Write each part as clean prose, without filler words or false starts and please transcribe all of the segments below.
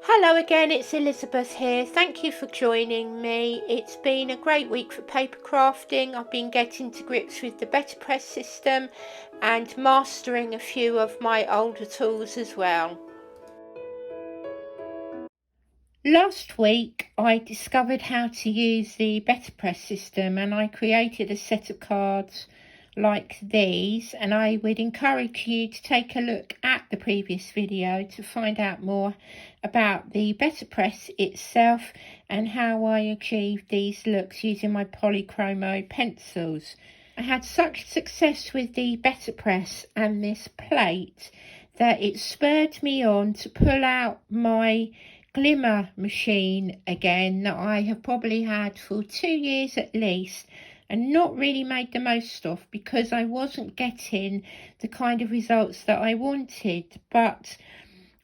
Hello again, it's Elisabeth here. Thank you for joining me. It's been a great week for paper crafting. I've been getting to grips with the Betterpress system and mastering a few of my older tools as well. Last week I discovered how to use the Betterpress system and I created a set of cards like these, and I would encourage you to take a look at the previous video to find out more about the Betterpress itself and how I achieved these looks using my polychromo pencils. I had such success with the Betterpress and this plate that it spurred me on to pull out my Glimmer Machine again that I have probably had for 2 years at least, and not really made the most of because I wasn't getting the kind of results that I wanted. But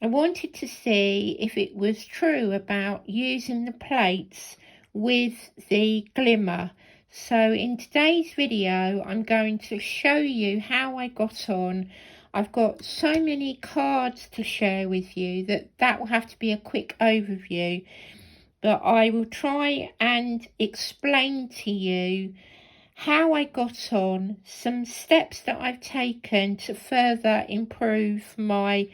I wanted to see if it was true about using the plates with the glimmer. So in today's video I'm going to show you how I got on. I've got so many cards to share with you that will have to be a quick overview, but I will try and explain to you how I got on, some steps that I've taken to further improve my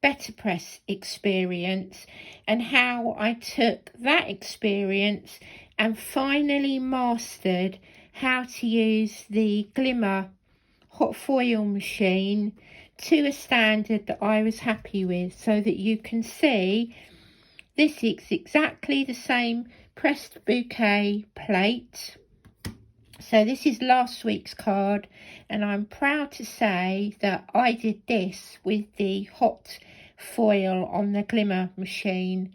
Betterpress experience, and how I took that experience and finally mastered how to use the Glimmer Hot Foil Machine to a standard that I was happy with, so that you can see this is exactly the same pressed bouquet plate. So this is last week's card, and I'm proud to say that I did this with the hot foil on the Glimmer Machine,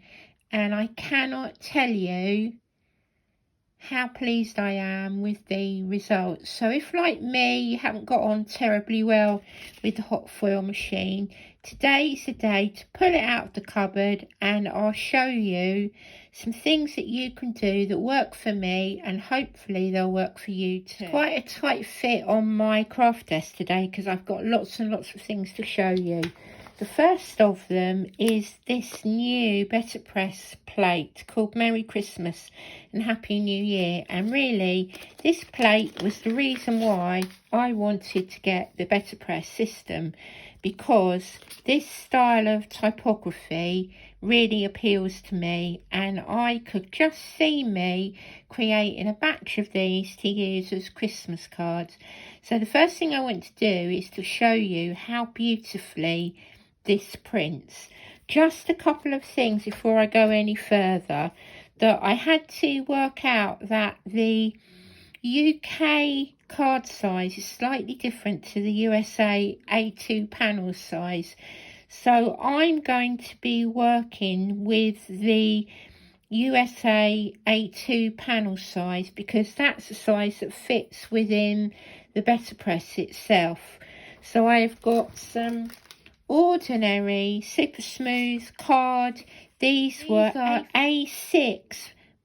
and I cannot tell you how pleased I am with the results. So if, like me, you haven't got on terribly well with the hot foil machine, today's the day to pull it out of the cupboard, and I'll show you some things that you can do that work for me, and hopefully they'll work for you too. It's quite a tight fit on my craft desk today because I've got lots and lots of things to show you. The first of them is this new Betterpress plate called Merry Christmas and Happy New Year. And really, this plate was the reason why I wanted to get the Betterpress system, because this style of typography really appeals to me, and I could just see me creating a batch of these to use as Christmas cards. So the first thing I want to do is to show you how beautifully this prints. Just a couple of things before I go any further, that I had to work out that the UK card size is slightly different to the USA A2 panel size. So I'm going to be working with the USA A2 panel size because that's the size that fits within the Betterpress itself. So I've got some ordinary super smooth card. These were A6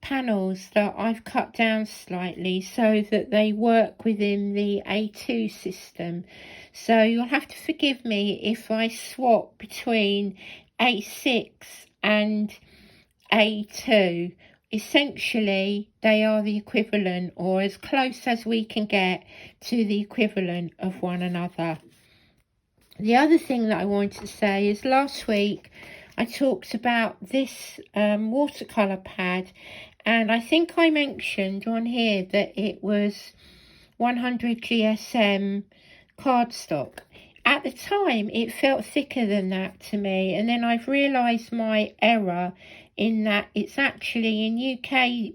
panels that I've cut down slightly so that they work within the A2 system. So you'll have to forgive me if I swap between A6 and A2. Essentially, they are the equivalent, or as close as we can get to the equivalent of one another. The other thing that I wanted to say is last week I talked about this watercolour pad, and I think I mentioned on here that it was 100 GSM cardstock. At the time it felt thicker than that to me, and then I've realised my error in that it's actually in UK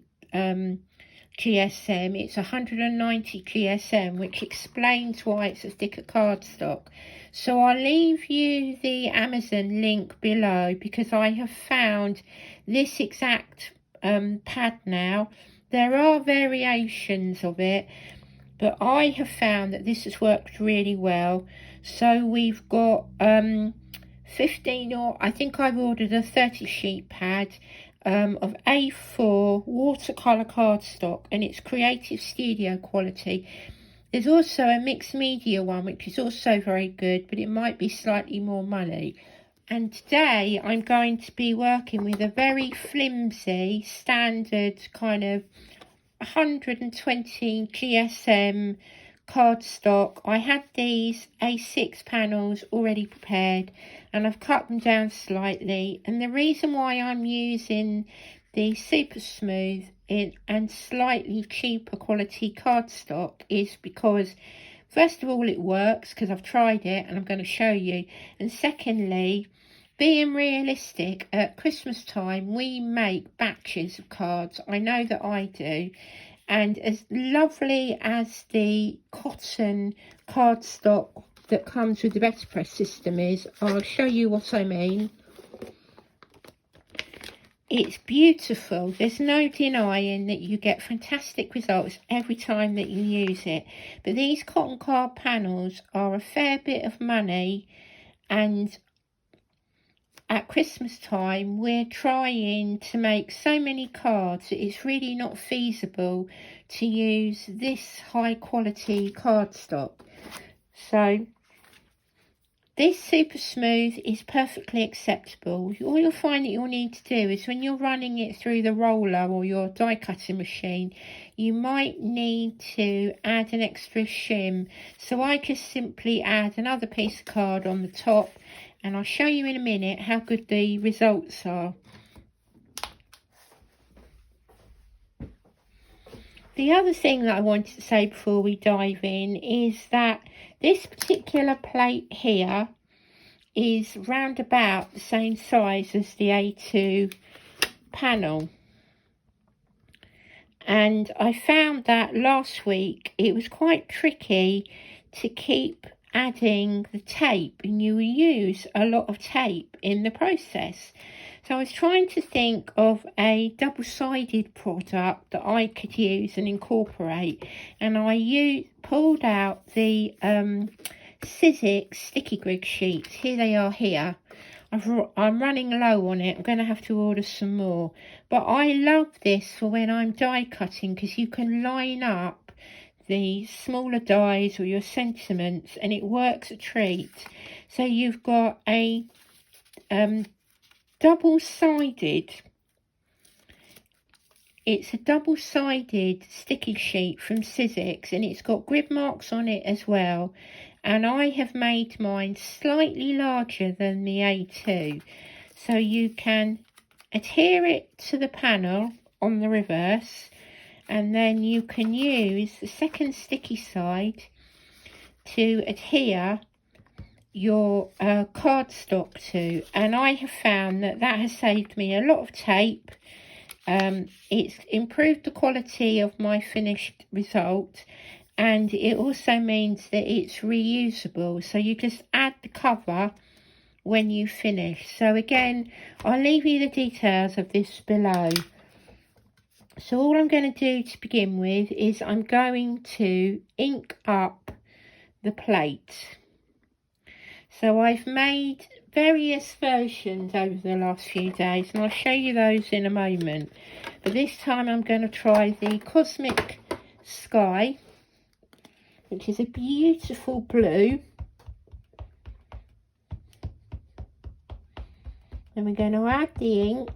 GSM, it's 190 GSM, which explains why it's a thicker cardstock. So I'll leave you the Amazon link below because I have found this exact pad now. There are variations of it, but I have found that this has worked really well. So we've got 15, or I think I've ordered a 30 sheet pad of A4 watercolour cardstock, and it's Creative Studio quality. There's also a mixed media one which is also very good, but it might be slightly more money. and today I'm going to be working with a very flimsy standard kind of 120 GSM cardstock. I had these A6 panels already prepared and I've cut them down slightly, and the reason why I'm using the super smooth and slightly cheaper quality cardstock is because first of all it works, because I've tried it and I'm going to show you, and secondly, being realistic, at Christmas time we make batches of cards. I know that I do, and as lovely as the cotton cardstock that comes with the Betterpress system is, I'll show you what I mean. It's beautiful. There's no denying that you get fantastic results every time that you use it. But these cotton card panels are a fair bit of money, and at Christmas time we're trying to make so many cards that it's really not feasible to use this high quality cardstock. So this super smooth is perfectly acceptable. All you'll find that you'll need to do is when you're running it through the roller or your die cutting machine, you might need to add an extra shim. So I just simply add another piece of card on the top, and I'll show you in a minute how good the results are. The other thing that I wanted to say before we dive in is that this particular plate here is round about the same size as the A2 panel. And I found that last week it was quite tricky to keep adding the tape, and you will use a lot of tape in the process. So I was trying to think of a double-sided product that I could use and incorporate, and I pulled out the Sizzix sticky grid sheets. Here they are here. I'm running low on it. I'm going to have to order some more. But I love this for when I'm die cutting, because you can line up the smaller dies or your sentiments and it works a treat. So you've got a double-sided, it's a double-sided sticky sheet from Sizzix, and it's got grid marks on it as well. And I have made mine slightly larger than the A2, so you can adhere it to the panel on the reverse, and then you can use the second sticky side to adhere your cardstock to. And I have found that that has saved me a lot of tape. It's improved the quality of my finished result, and it also means that it's reusable, so you just add the cover when you finish. So again, I'll leave you the details of this below. So all I'm going to do to begin with is I'm going to ink up the plate. So I've made various versions over the last few days, and I'll show you those in a moment. But this time I'm going to try the Cosmic Sky, which is a beautiful blue. Then we're going to add the ink.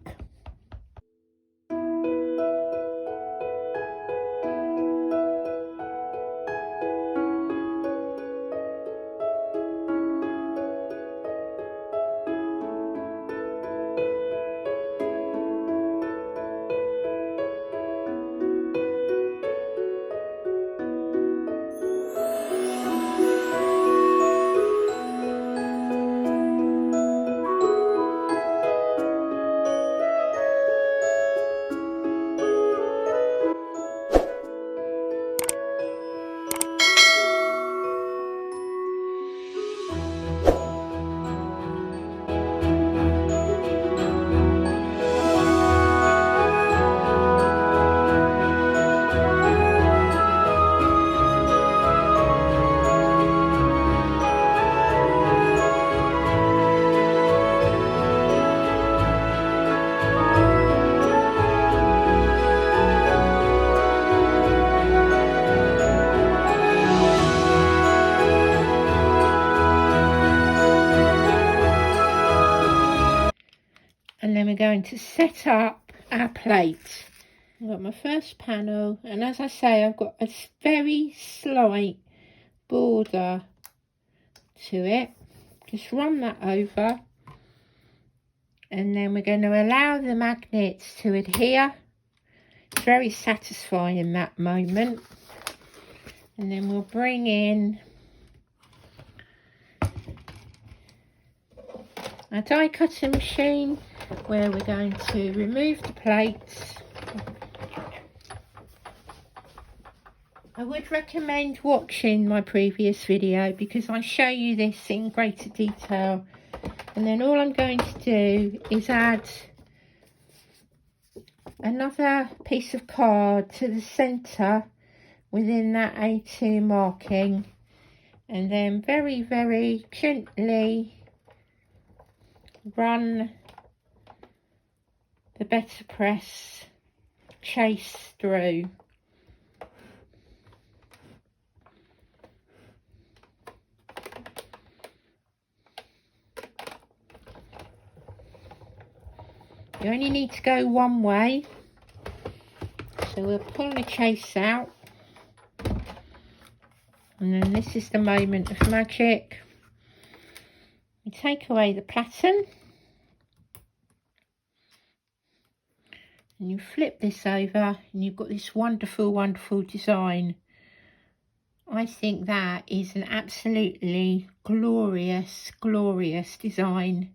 And then we're going to set up our plate. I've got my first panel, and as I say, I've got a very slight border to it. Just run that over, and then we're going to allow the magnets to adhere. It's very satisfying, that moment. And then we'll bring in our die cutting machine, where we're going to remove the plates. I would recommend watching my previous video because I show you this in greater detail. And then all I'm going to do is add another piece of card to the centre within that A2 marking, and then very, very gently run the Betterpress chase through. You only need to go one way, so we'll pull the chase out, and then this is the moment of magic. You take away the pattern, and you flip this over, and you've got this wonderful, wonderful design. I think that is an absolutely glorious, glorious design.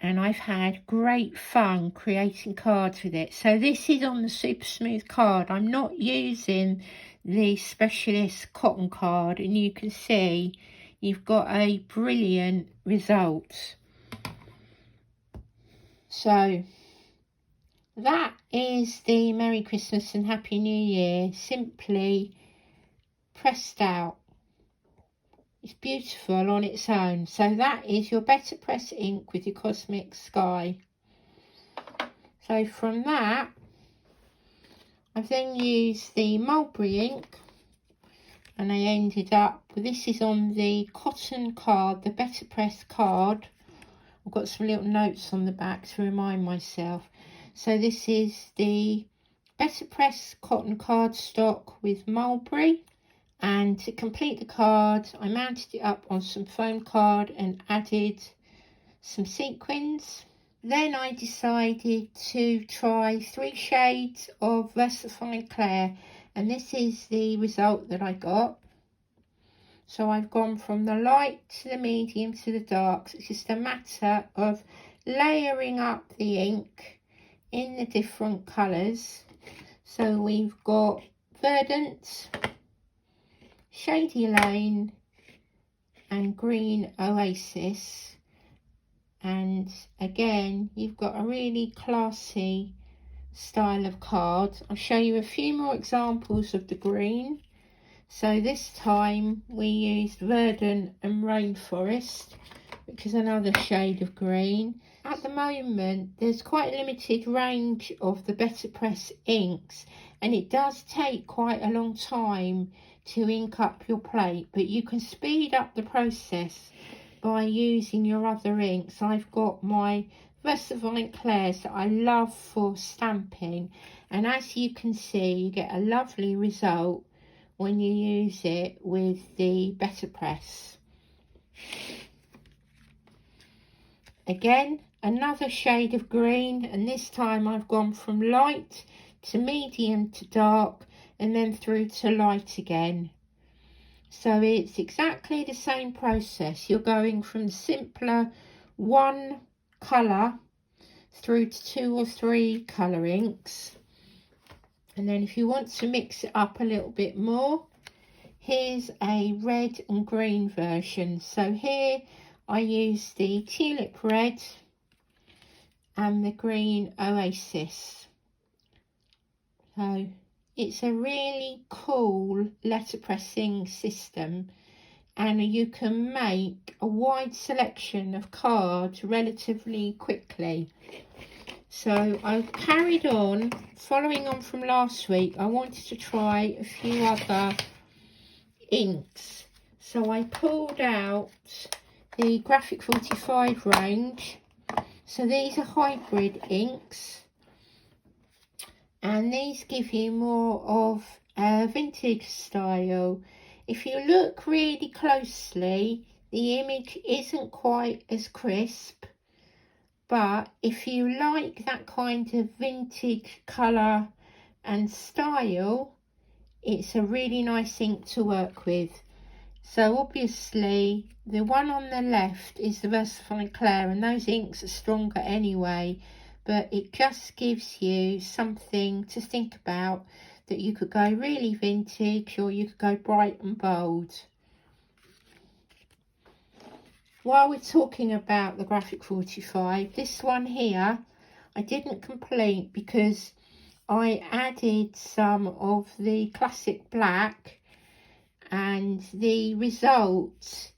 And I've had great fun creating cards with it. So this is on the super smooth card. I'm not using the specialist cotton card, and you can see you've got a brilliant result. So that is the Merry Christmas and Happy New Year, simply pressed out. It's beautiful on its own. So that is your Betterpress ink with your Cosmic Sky. So from that, I've then used the mulberry ink, and I ended up, this is on the cotton card, the Betterpress card. I've got some little notes on the back to remind myself. So this is the Betterpress cotton cardstock with mulberry. And to complete the card, I mounted it up on some foam card and added some sequins. Then I decided to try 3 shades of Versifying Clair, and this is the result that I got. So I've gone from the light to the medium to the dark. So it's just a matter of layering up the ink in the different colours. So we've got Verdant, Shady Lane and Green Oasis, and again you've got a really classy style of card. I'll show you a few more examples of the green. So this time we used Verdant and Rainforest, which is another shade of green. At the moment there's quite a limited range of the Betterpress inks, and it does take quite a long time to ink up your plate, but you can speed up the process by using your other inks. I've got my Versifying Clairs that I love for stamping, and as you can see you get a lovely result when you use it with the Betterpress. Again, another shade of green, and this time I've gone from light to medium to dark, and then through to light again. So it's exactly the same process. You're going from simpler one colour through to 2 or 3 colour inks. And then if you want to mix it up a little bit more, here's a red and green version. So here I use the Tulip Red and the Green Oasis. So it's a really cool letterpressing system, and you can make a wide selection of cards relatively quickly. So I've carried on, following on from last week. I wanted to try a few other inks. So I pulled out the Graphic 45 range. So these are hybrid inks, and these give you more of a vintage style. If you look really closely, the image isn't quite as crisp, but if you like that kind of vintage colour and style, it's a really nice ink to work with. So obviously the one on the left is the Versafine Clair, and those inks are stronger anyway, but it just gives you something to think about, that you could go really vintage or you could go bright and bold. While we're talking about the Graphic 45, this one here I didn't complete because I added some of the classic black, and the result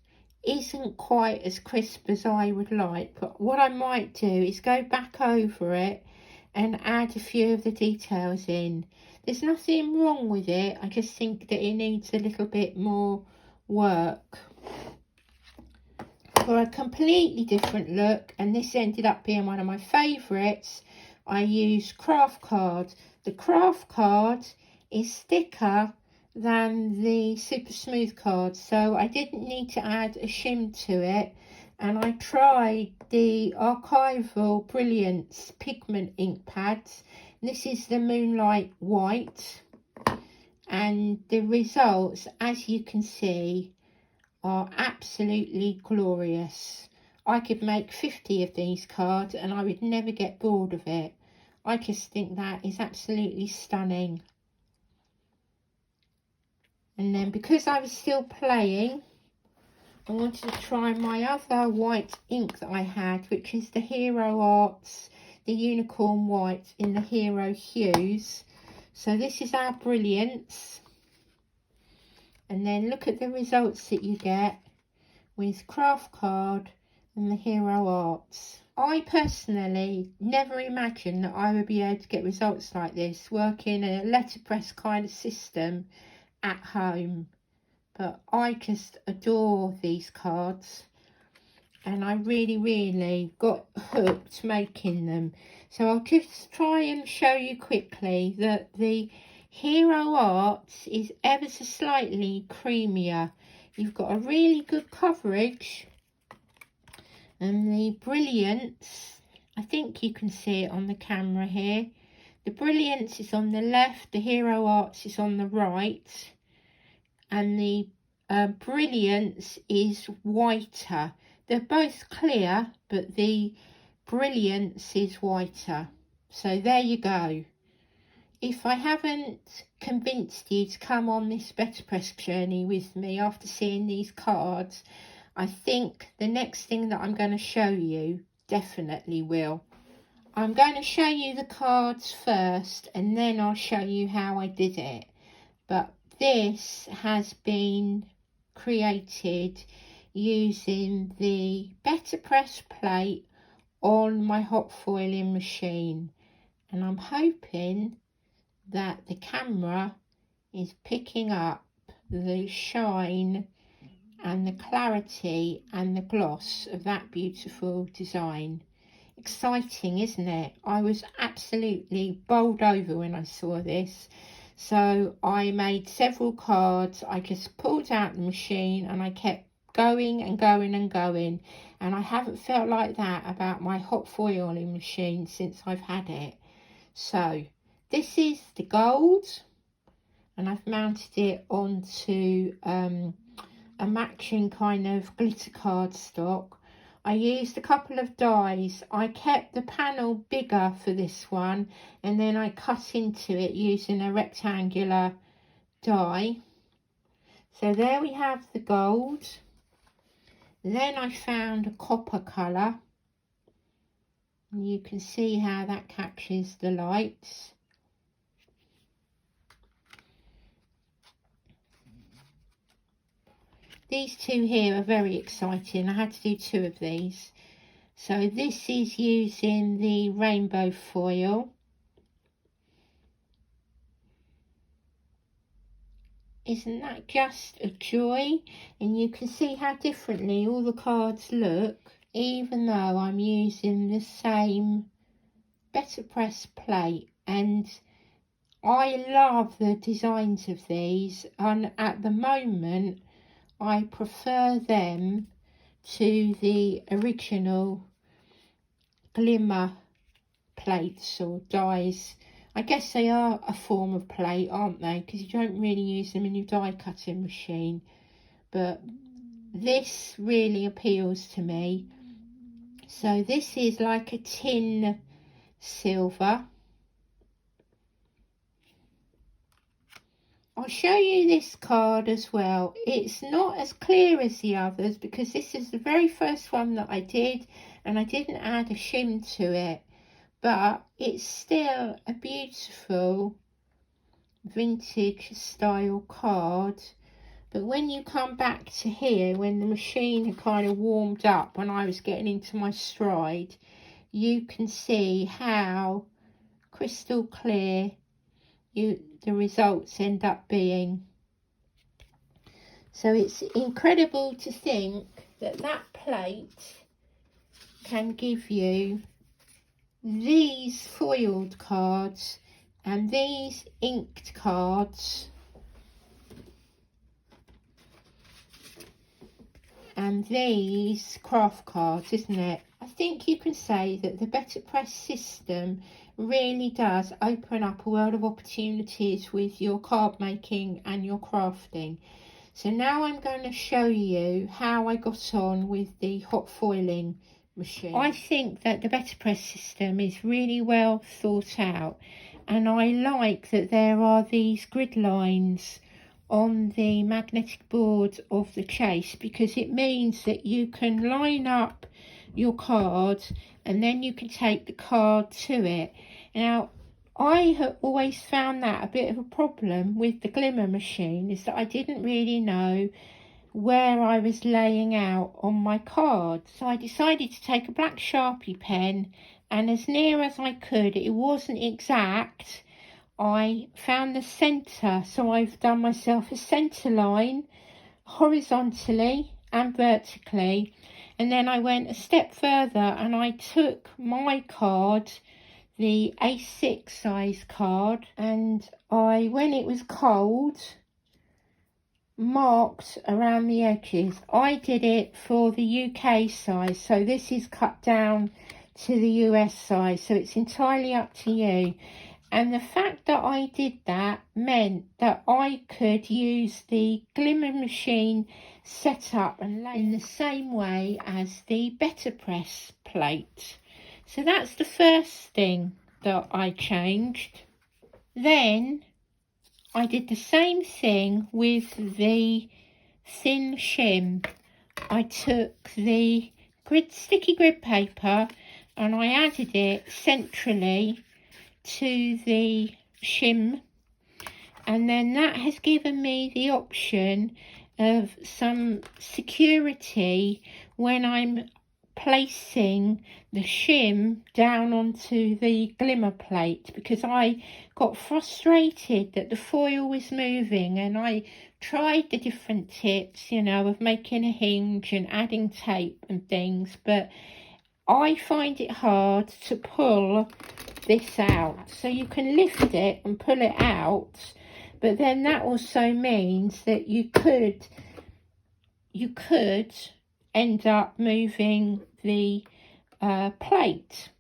isn't quite as crisp as I would like. But what I might do is go back over it and add a few of the details in. There's nothing wrong with it, I just think that it needs a little bit more work. For a completely different look, and this ended up being one of my favourites, I used craft card. The craft card is thicker than the super smooth card, so I didn't need to add a shim to it. And I tried the Archival Brilliance pigment ink pads. This is the Moonlight White, and the results, as you can see, are absolutely glorious. I could make 50 of these cards and I would never get bored of it. I just think that is absolutely stunning. And then because I was still playing, I wanted to try my other white ink that I had, which is the Hero Arts, the Unicorn White in the Hero Hues. So this is our Brilliance. And then look at the results that you get with craft card and the Hero Arts. I personally never imagined that I would be able to get results like this working a letterpress kind of system at home. But I just adore these cards, and I really got hooked making them. So I'll just try and show you quickly that the Hero Arts is ever so slightly creamier. You've got a really good coverage, and the Brilliance, I think you can see it on the camera here. The Brilliance is on the left, the Hero Arts is on the right, and the Brilliance is whiter. They're both clear, but the Brilliance is whiter. So there you go. If I haven't convinced you to come on this Betterpress journey with me after seeing these cards, I think the next thing that I'm going to show you definitely will. I'm going to show you the cards first, and then I'll show you how I did it. But this has been created using the Betterpress plate on my hot foiling machine, and I'm hoping that the camera is picking up the shine and the clarity and the gloss of that beautiful design. Exciting, isn't it? I was absolutely bowled over when I saw this. So I made several cards. I just pulled out the machine and I kept going and going and going, and I haven't felt like that about my hot foiling machine since I've had it. So this is the gold, and I've mounted it onto a matching kind of glitter card stock. I used a couple of dies. I kept the panel bigger for this one, and then I cut into it using a rectangular die. So there we have the gold. Then I found a copper colour, and you can see how that catches the lights. These two here are very exciting. I had to do two of these. So this is using the rainbow foil. Isn't that just a joy? And you can see how differently all the cards look. even though I'm using the same Betterpress plate, and I love the designs of these, and at the moment I prefer them to the original Glimmer plates or dies. I guess they are a form of plate, aren't they? Because you don't really use them in your die cutting machine. But this really appeals to me. So this is like a tin silver. I'll show you this card as well. It's not as clear as the others because this is the very first one that I did, and I didn't add a shim to it, but it's still a beautiful vintage style card. But when you come back to here, when the machine had kind of warmed up, when I was getting into my stride, you can see how crystal clear the results end up being. So it's incredible to think that that plate can give you these foiled cards and these inked cards and these craft cards, isn't it? I think you can say that the Betterpress system really does open up a world of opportunities with your card making and your crafting. So now I'm going to show you how I got on with the hot foiling machine. I think that the Betterpress system is really well thought out, and I like that there are these grid lines on the magnetic board of the chase, because it means that you can line up your card and then you can take the card to it. Now, I have always found that a bit of a problem with the Glimmer machine, is that I didn't really know where I was laying out on my card. So I decided to take a black Sharpie pen, and as near as I could, it wasn't exact, I found the centre. So I've done myself a centre line horizontally and vertically, and then I went a step further and I took my card, the A6 size card, and I, when it was cold, marked around the edges. I did it for the UK size, so this is cut down to the US size, so it's entirely up to you. And the fact that I did that meant that I could use the Glimmer machine setup and lay in the same way as the Betterpress plate. So that's the first thing that I changed. Then I did the same thing with the thin shim. I took the sticky grid paper and I added it centrally to the shim, and then that has given me the option of some security when I'm placing the shim down onto the glimmer plate, because I got frustrated that the foil was moving, and I tried the different tips, you know, of making a hinge and adding tape and things, but I find it hard to pull this out. So you can lift it and pull it out, but then that also means that you could end up moving the plate.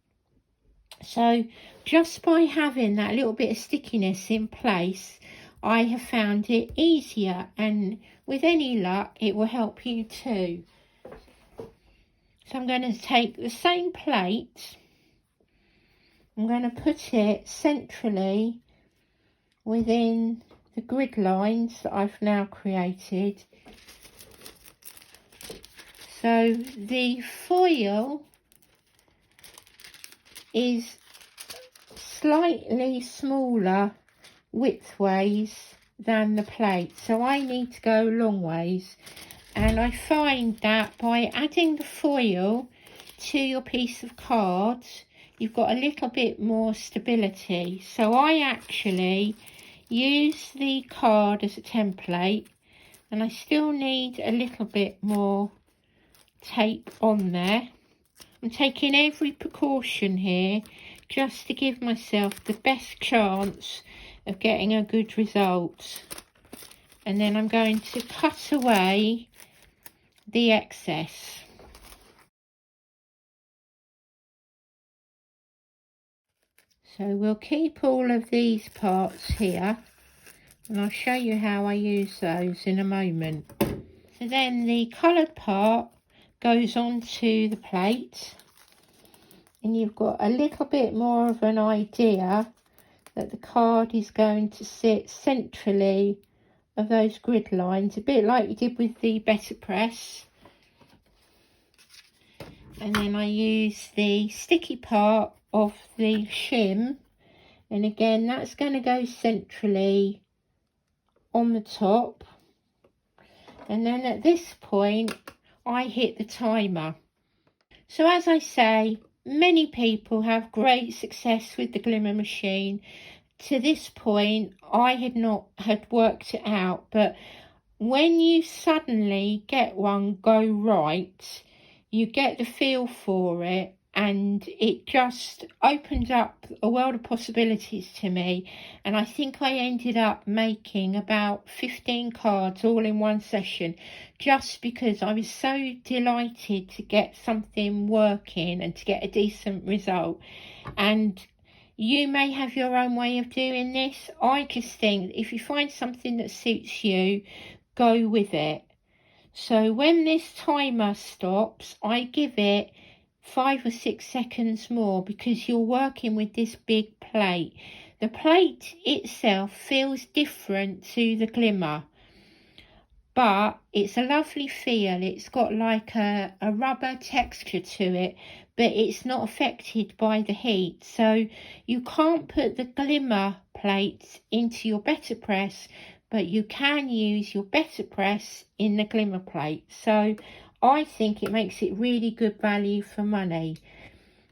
So just by having that little bit of stickiness in place, I have found it easier, and with any luck it will help you too. So I'm going to take the same plate, I'm going to put it centrally within the grid lines that I've now created. So the foil is slightly smaller widthways than the plate, so I need to go long ways, and I find that by adding the foil to your piece of card you've got a little bit more stability. So I actually use the card as a template, and I still need a little bit more tape on there. I'm taking every precaution here just to give myself the best chance of getting a good result. And then I'm going to cut away the excess. So we'll keep all of these parts here, and I'll show you how I use those in a moment. So then the coloured part goes onto the plate, and you've got a little bit more of an idea that the card is going to sit centrally of those grid lines, a bit like you did with the Betterpress. And then I use the sticky part of the shim, and again that's going to go centrally on the top. And then at this point I hit the timer. So as I say, many people have great success with the Glimmer Machine. To this point I had not worked it out, but when you suddenly get one go right, you get the feel for it, and it just opened up a world of possibilities to me. And I think I ended up making about 15 cards all in one session, just because I was so delighted to get something working and to get a decent result. And you may have your own way of doing this. I just think if you find something that suits you, go with it. So when this timer stops, I give it 5 or 6 seconds more, because you're working with this big plate. The plate itself feels different to the glimmer, but it's a lovely feel. It's got like a rubber texture to it, but it's not affected by the heat. So you can't put the glimmer plates into your Betterpress, but you can use your Betterpress in the glimmer plate. So I think it makes it really good value for money.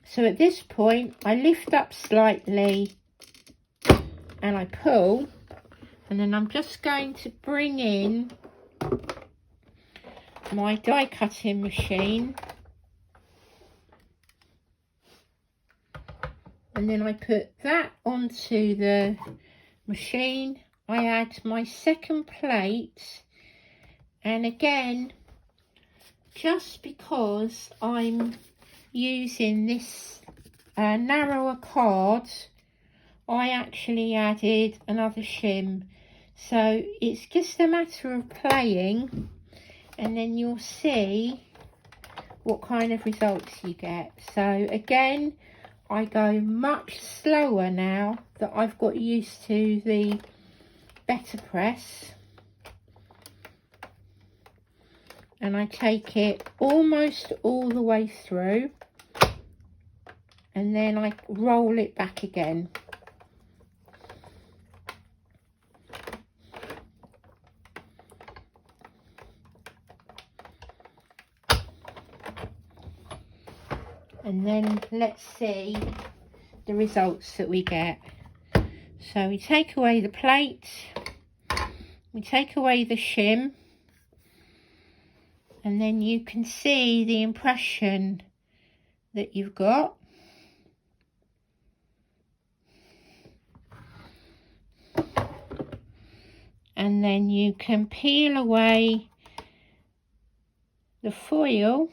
So at this point I lift up slightly and I pull, and then I'm just going to bring in my die cutting machine, and then I put that onto the machine. I add my second plate, and again, just because I'm using this narrower card, I actually added another shim. So it's just a matter of playing, and then you'll see what kind of results you get. So again, I go much slower now that I've got used to the Betterpress, and I take it almost all the way through, and then I roll it back again. And then let's see the results that we get. So we take away the plate, we take away the shim, and then you can see the impression that you've got. And then you can peel away the foil,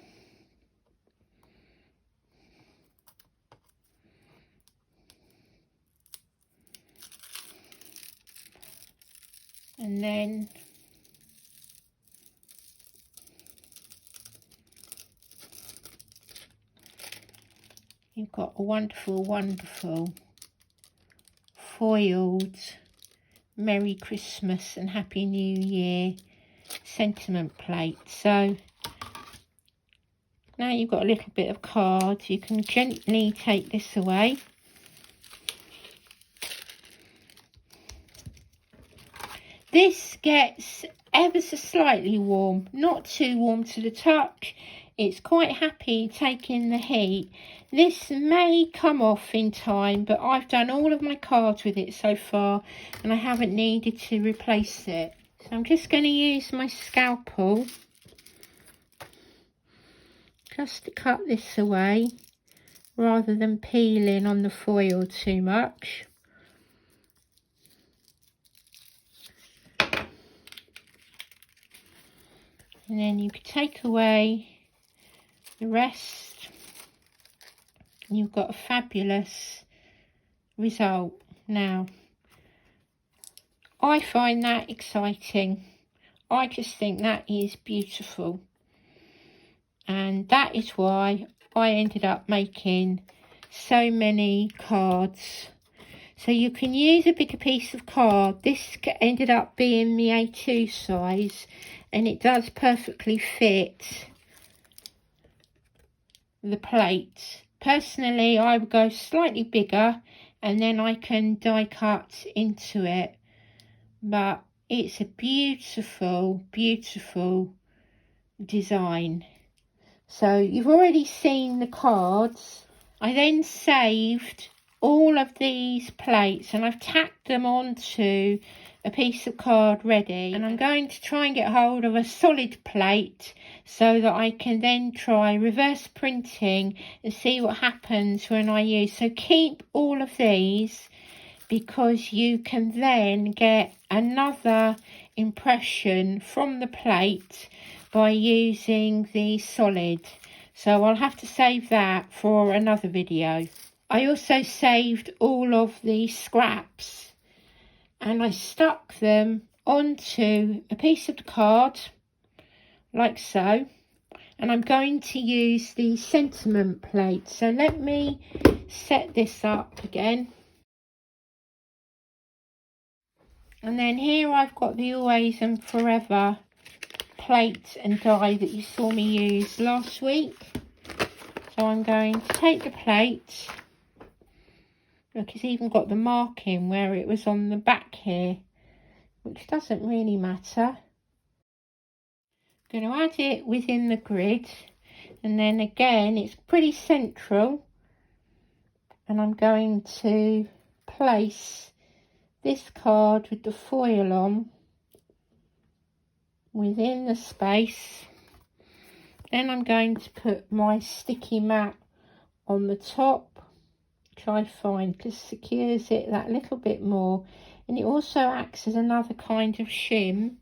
and then you've got a wonderful, wonderful foiled Merry Christmas and Happy New Year sentiment plate. So now you've got a little bit of card, you can gently take this away. This gets ever so slightly warm, not too warm to the touch. It's quite happy taking the heat. This may come off in time, but I've done all of my cards with it so far and I haven't needed to replace it. So I'm just going to use my scalpel just to cut this away rather than peeling on the foil too much. And then you can take away the rest and you've got a fabulous result. Now, I find that exciting. I just think that is beautiful. And that is why I ended up making so many cards. So you can use a bigger piece of card. This ended up being the A2 size, and it does perfectly fit the plate. Personally, I would go slightly bigger and then I can die cut into it. But it's a beautiful, beautiful design. So you've already seen the cards. I then saved all of these plates and I've tacked them onto a piece of card ready, and I'm going to try and get hold of a solid plate so that I can then try reverse printing and see what happens when I use. So keep all of these, because you can then get another impression from the plate by using the solid. So I'll have to save that for another video. I also saved all of the scraps and I stuck them onto a piece of the card like so, and I'm going to use the sentiment plate. So let me set this up again. And then here I've got the Always and Forever plate and die that you saw me use last week. So I'm going to take the plate. Look, it's even got the marking where it was on the back here, which doesn't really matter. I'm going to add it within the grid, and then again it's pretty central, and I'm going to place this card with the foil on within the space. Then I'm going to put my sticky mat on the top, which I find just secures it that little bit more, and it also acts as another kind of shim.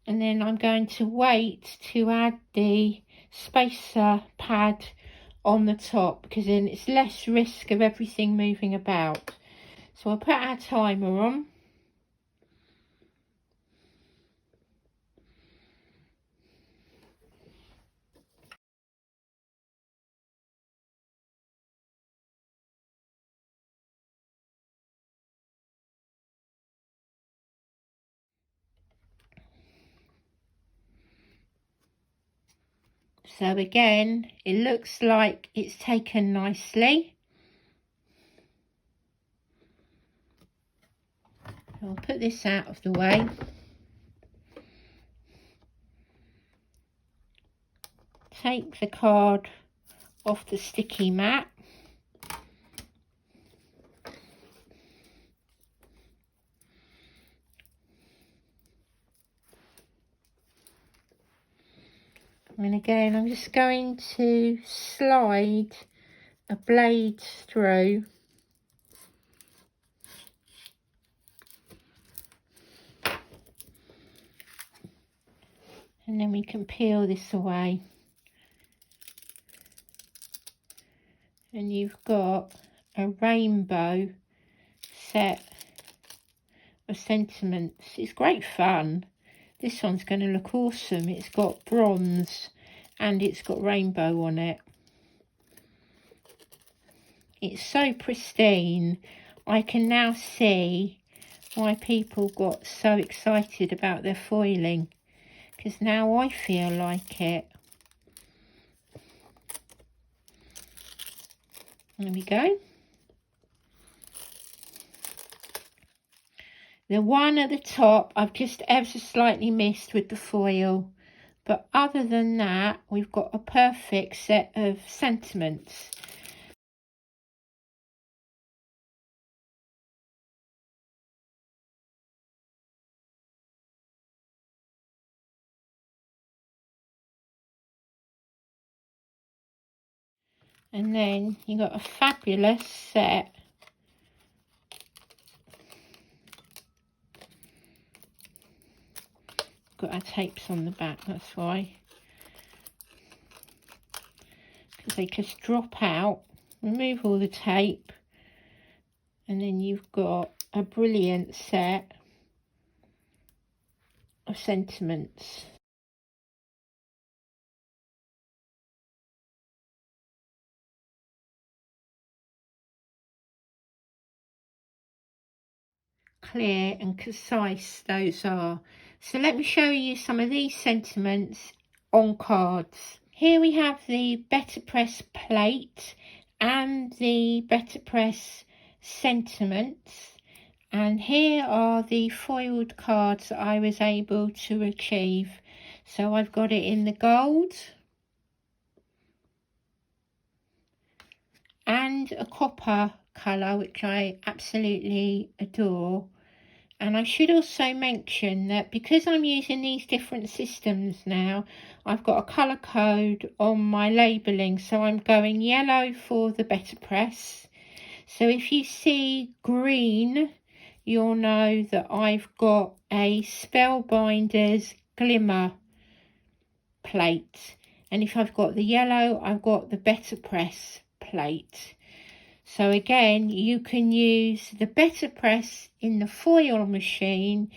And then I'm going to wait to add the spacer pad on the top, because then it's less risk of everything moving about. So I'll put our timer on. So again, it looks like it's taken nicely. I'll put this out of the way. Take the card off the sticky mat. And again, I'm just going to slide a blade through. And then we can peel this away. And you've got a rainbow set of sentiments. It's great fun. This one's going to look awesome. It's got bronze and it's got rainbow on it. It's so pristine. I can now see why people got so excited about their foiling, because now I feel like it. There we go. The one at the top I've just ever so slightly missed with the foil, but other than that we've got a perfect set of sentiments. And then you got a fabulous set got our tapes on the back, that's why, because they just drop out. Remove all the tape, and then you've got a brilliant set of sentiments. Clear and concise those are. So let me show you some of these sentiments on cards. Here we have the Betterpress plate and the Betterpress sentiments, and here are the foiled cards that I was able to achieve. So I've got it in the gold and a copper colour, which I absolutely adore. And I should also mention that because I'm using these different systems now, I've got a colour code on my labelling. So I'm going yellow for the Betterpress. So if you see green, you'll know that I've got a Spellbinders Glimmer plate. And if I've got the yellow, I've got the Betterpress plate. So again, you can use the Betterpress in the foil machine.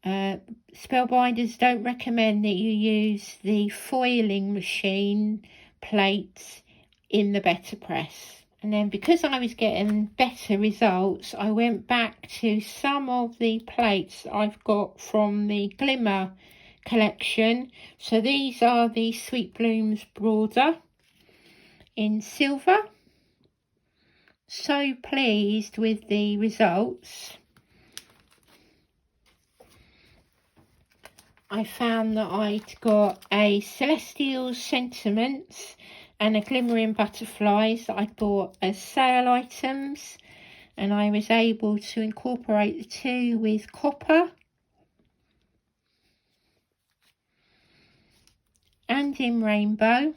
Spellbinders don't recommend that you use the foiling machine plates in the Betterpress. And then because I was getting better results, I went back to some of the plates I've got from the Glimmer collection. So these are the Sweet Blooms Border in silver. So pleased with the results. I found that I'd got a Celestial Sentiments and a Glimmering Butterflies that I bought as sale items, and I was able to incorporate the two with copper and in rainbow.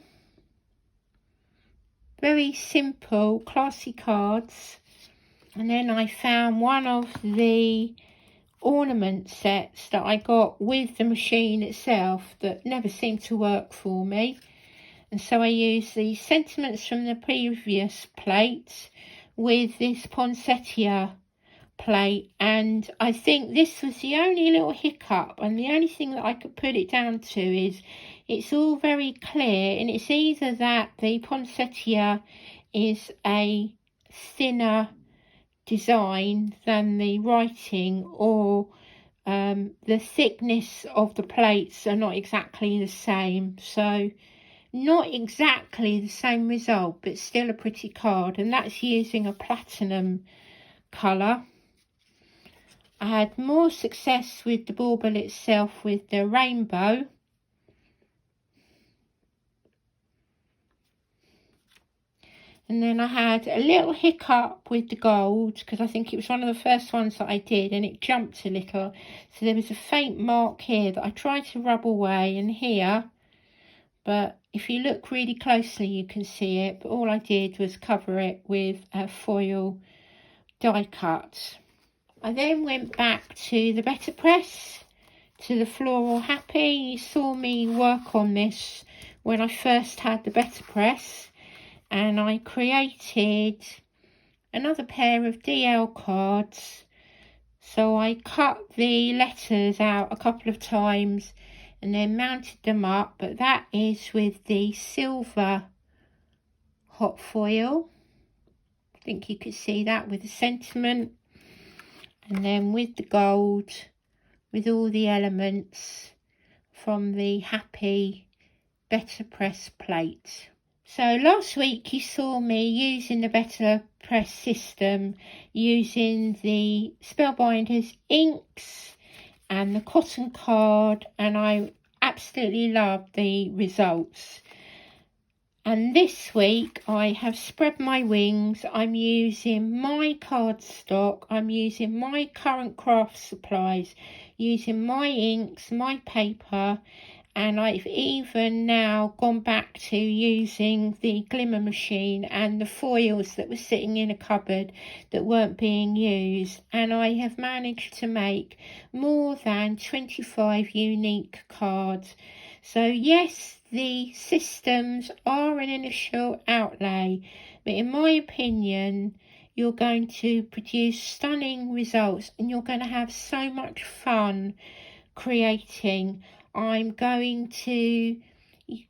Very simple, classy cards. And then I found one of the ornament sets that I got with the machine itself that never seemed to work for me. And so I used the sentiments from the previous plates with this poinsettia plate, and I think this was the only little hiccup, and the only thing that I could put it down to is it's all very clear, and it's either that the poinsettia is a thinner design than the writing, or the thickness of the plates are not exactly the same. So not exactly the same result, but still a pretty card, and that's using a platinum colour. I had more success with the bauble itself with the rainbow. And then I had a little hiccup with the gold, because I think it was one of the first ones that I did, and it jumped a little. So there was a faint mark here that I tried to rub away, and here. But if you look really closely, you can see it. But all I did was cover it with a foil die cut. I then went back to the Betterpress, to the Floral Happy. You saw me work on this when I first had the Betterpress, and I created another pair of DL cards. So I cut the letters out a couple of times and then mounted them up, but that is with the silver hot foil. I think you could see that with the sentiment, and then with the gold, with all the elements from the Happy Betterpress plate. So last week you saw me using the Betterpress system, using the Spellbinders inks and the cotton card, and I absolutely loved the results. And this week I have spread my wings. I'm using my cardstock, I'm using my current craft supplies, using my inks, my paper, and I've even now gone back to using the Glimmer Machine and the foils that were sitting in a cupboard that weren't being used, and I have managed to make more than 25 unique cards. So yes, the systems are an initial outlay, but in my opinion you're going to produce stunning results and you're going to have so much fun creating. I'm going to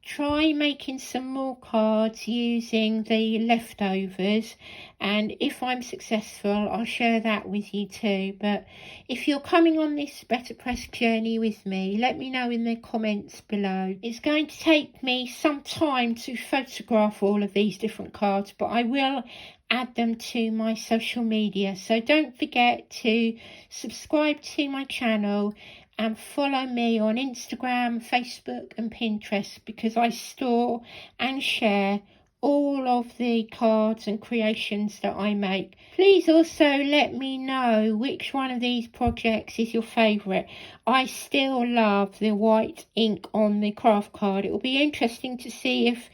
try making some more cards using the leftovers, and if I'm successful I'll share that with you too. But if you're coming on this Betterpress journey with me, let me know in the comments below. It's going to take me some time to photograph all of these different cards, but I will add them to my social media, so don't forget to subscribe to my channel and follow me on Instagram, Facebook and Pinterest, because I store and share all of the cards and creations that I make. Please also let me know which one of these projects is your favourite. I still love the white ink on the craft card. It will be interesting to see if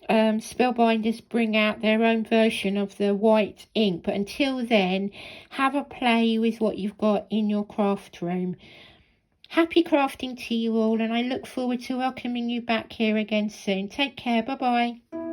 Spellbinders bring out their own version of the white ink, but until then, have a play with what you've got in your craft room. Happy crafting to you all, and I look forward to welcoming you back here again soon. Take care. Bye bye.